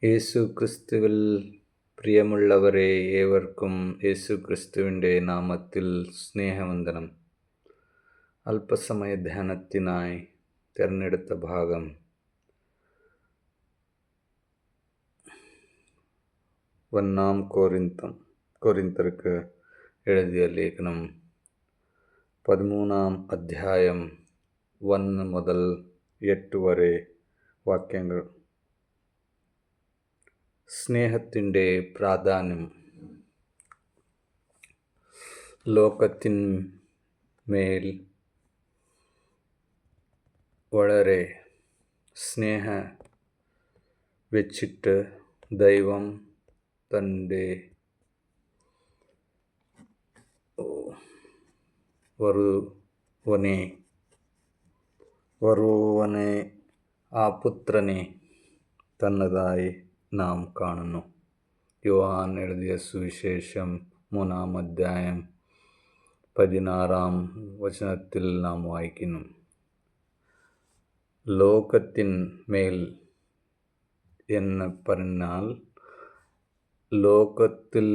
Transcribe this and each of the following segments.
യേശു ക്രിസ്തുവിൽ പ്രിയമുള്ളവരെ, ഏവർക്കും യേശു ക്രിസ്തുവിൻ്റെ നാമത്തിൽ സ്നേഹവന്ദനം. അല്പസമയ ധ്യാനത്തിനായി തിരഞ്ഞെടുത്ത ഭാഗം 1 കൊരിന്ത്യർക്ക് എഴുതിയ ലേഖനം 13 അധ്യായം 1 മുതൽ 8 വരെ വാക്യങ്ങൾ. സ്നേഹത്തിൻ്റെ പ്രാധാന്യം. ലോകത്തിന്മേൽ വളരെ സ്നേഹം വെച്ചിട്ട് ദൈവം തൻ്റെ വറുവനെ ആ പുത്രനെ തന്നതായി നാം കാണുന്നു. യോഹന്നാൻ എഴുതിയ സുവിശേഷം 3 അധ്യായം 16 നാം വായിക്കുന്നു. ലോകത്തിന്മേൽ എന്ന് പറഞ്ഞാൽ ലോകത്തിൽ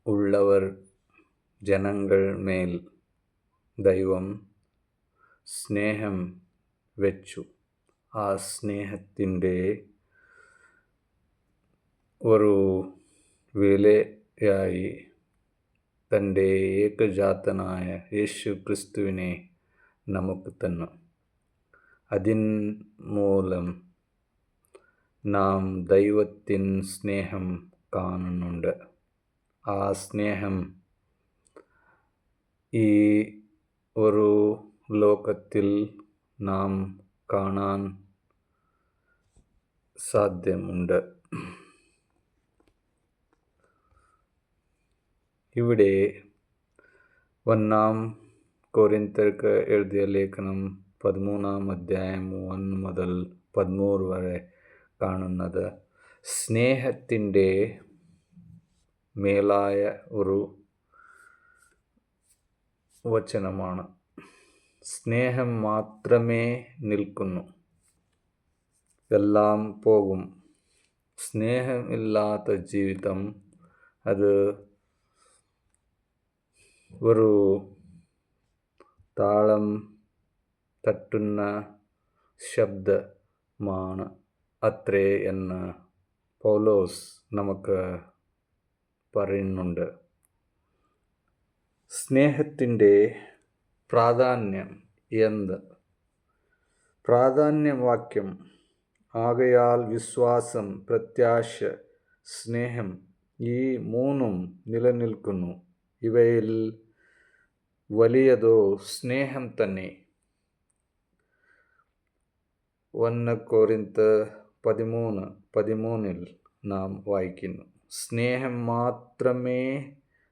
ഉള്ളവർ ജനങ്ങൾ മേൽ ദൈവം സ്നേഹം വെച്ചു. ആ സ്നേഹത്തിൻ്റെ ഒരു വിലയായി തൻ്റെ ഏകജാതനായ യേശു ക്രിസ്തുവിനെ നമുക്ക് തന്നു. അതിൻ മൂലം നാം ദൈവത്തിൻ സ്നേഹം കാണുന്നുണ്ട്. ആ സ്നേഹം ഈ ഒരു ലോകത്തിൽ നാം കാണാൻ സാധ്യമുണ്ട്. ഇവിടെ 1 കൊരിന്ത്യർക്ക് എഴുതിയ ലേഖനം 13 അധ്യായം 1 മുതൽ 13 വരെ കാണുന്നത് സ്നേഹത്തിൻ്റെ മേലായ ഒരു വചനമാണ്. സ്നേഹം മാത്രമേ നിൽക്കുന്നു, എല്ലാം പോകും. സ്നേഹമില്ലാത്ത ജീവിതം അത് ഒരു താളം തട്ടുന്ന ശബ്ദമാണ് അത്രേ എന്ന് പൗലോസ് നമുക്ക് പറയുന്നുണ്ട്. സ്നേഹത്തിൻ്റെ പ്രാധാന്യം എന്ത്? പ്രാധാന്യവാക്യം: ആകയാൽ വിശ്വാസം, പ്രത്യാശ, സ്നേഹം ഈ മൂന്നും നിലനിൽക്കുന്നു. ഇവയിൽ വലിയതോ സ്നേഹം തന്നെ. 1 കൊരിന്ത്യർ 13 നാം വായിക്കുന്നു, സ്നേഹം മാത്രമേ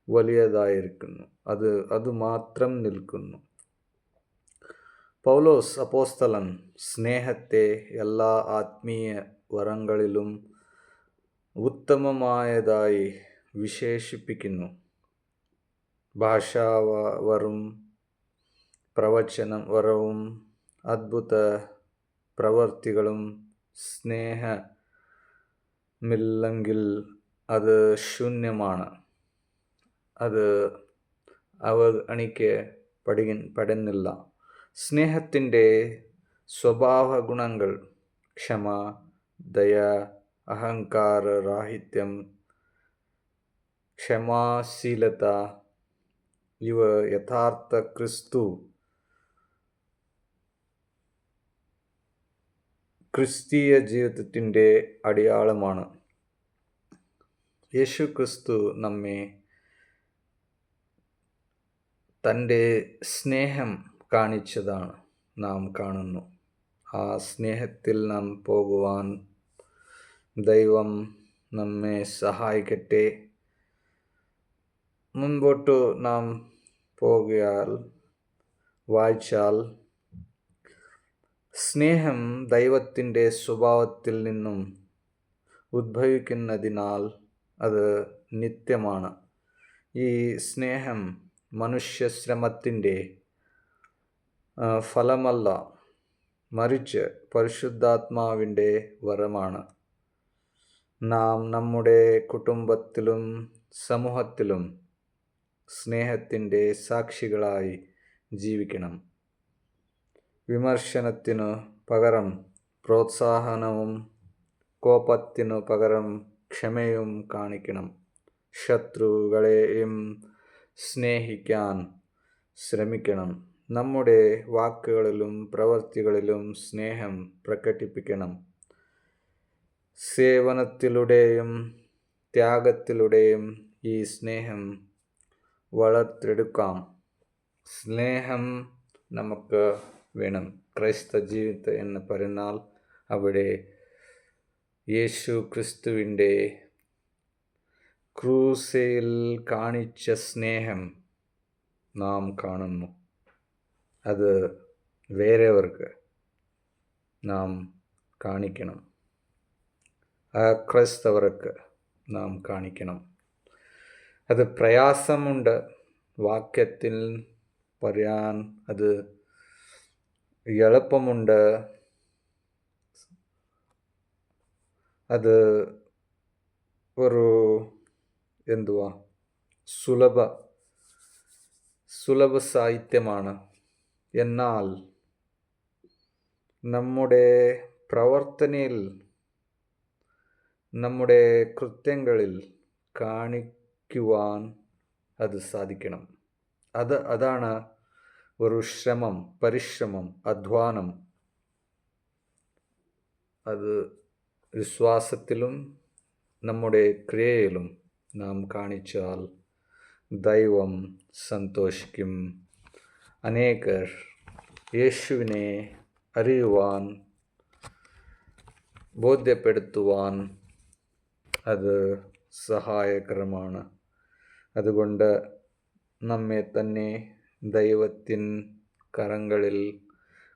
വലിയതായിരിക്കുന്നു, അത് മാത്രം നിൽക്കുന്നു. പൗലോസ് അപ്പോസ്തലൻ സ്നേഹത്തെ എല്ലാ ആത്മീയ വരങ്ങളിലും ഉത്തമമായതായി വിശേഷിപ്പിക്കുന്നു. ഭാഷാവരവും പ്രവചനവരവും അദ്ഭുത പ്രവർത്തികളും സ്നേഹമില്ലെങ്കിൽ അത് ശൂന്യമാണ്. അത് അവഗണിക്കപ്പെടുന്നില്ല. സ്നേഹത്തിൻ്റെ സ്വഭാവ ഗുണങ്ങൾ: ക്ഷമ, ദയ, അഹങ്കാരരാഹിത്യം, ക്ഷമാശീലത. ഇവ യഥാർത്ഥ ക്രിസ്തീയ ജീവിതത്തിൻ്റെ അടയാളമാണ്. യേശു ക്രിസ്തു നമ്മെ തൻ്റെ സ്നേഹം കാണിച്ചതാണ് നാം കാണുന്നു. ആ സ്നേഹത്തിൽ നാം പോകുവാൻ ദൈവം നമ്മെ സഹായിക്കട്ടെ. മുൻപോട്ട് നാം വായിച്ചാൽ സ്നേഹം ദൈവത്തിൻ്റെ സ്വഭാവത്തിൽ നിന്നും ഉദ്ഭവിക്കുന്നതിനാൽ അത് നിത്യമാണ്. ഈ സ്നേഹം മനുഷ്യശ്രമത്തിൻ്റെ ഫലമല്ല, മറിച്ച് പരിശുദ്ധാത്മാവിൻ്റെ വരമാണ്. നാം നമ്മുടെ കുടുംബത്തിലും സമൂഹത്തിലും സ്നേഹത്തിൻ്റെ സാക്ഷികളായി ജീവിക്കണം. വിമർശനത്തിനു പകരം പ്രോത്സാഹനവും കോപത്തിനു പകരം ക്ഷമയും കാണിക്കണം. ശത്രുക്കളെയും സ്നേഹിക്കാൻ ശ്രമിക്കണം. നമ്മുടെ വാക്കുകളിലും പ്രവൃത്തികളിലും സ്നേഹം പ്രകടിപ്പിക്കണം. സേവനത്തിലൂടെയും ത്യാഗത്തിലൂടെയും ഈ സ്നേഹം വളർത്തിയെടുക്കാം. സ്നേഹം നമുക്ക് വേണം. ക്രൈസ്തവ ജീവിതം എന്ന് പറഞ്ഞാൽ അവിടെ യേശു ക്രിസ്തുവിൻ്റെ ക്രൂസിൽ കാണിച്ച സ്നേഹം നാം കാണുന്നു. അത് വേറെവർക്ക് നാം കാണിക്കണം. ക്രൈസ്തവർക്ക് നാം കാണിക്കണം. അത് പ്രയാസമുണ്ട് വാക്യത്തിൽ പറയാൻ, അത് എളുപ്പമുണ്ട്, അത് ഒരു സുലഭ സാഹിത്യമാണ്. എന്നാൽ നമ്മുടെ പ്രവർത്തനയിൽ, നമ്മുടെ കൃത്യങ്ങളിൽ കാണിക്കുവാൻ അത് സാധിക്കണം. അതാണ് ഒരു പരിശ്രമം, അധ്വാനം. അത് വിശ്വാസത്തിലും നമ്മുടെ ക്രിയയിലും നാം കാണിച്ചാൽ ദൈവം സന്തോഷിക്കും. അനേകർ യേശുവിനെ അറിയുവാൻ, ബോധ്യപ്പെടുത്തുവാൻ അത് സഹായകരമാണ്. അതുകൊണ്ട് നമ്മെ തന്നെ ദൈവത്തിൻ കരങ്ങളിൽ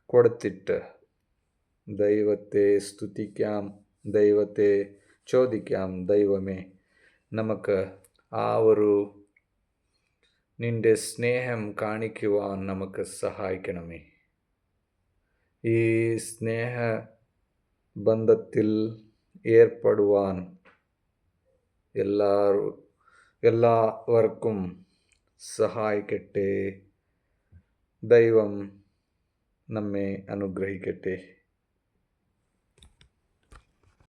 കൊടുത്തിട്ട് ദൈവത്തെ സ്തുതിക്കാം, ദൈവത്തെ ചോദിക്കാം, ദൈവമേ നമുക്ക് നിന്റെ സ്നേഹം കാണിക്കുവാൻ നമുക്ക് സഹായിക്കണമേ. ഈ സ്നേഹ ബന്ധത്തിൽ ഏർപ്പെടുവാൻ എല്ലാവർക്കും സഹായിക്കട്ടെ. ദൈവം നമ്മെ അനുഗ്രഹിക്കട്ടെ.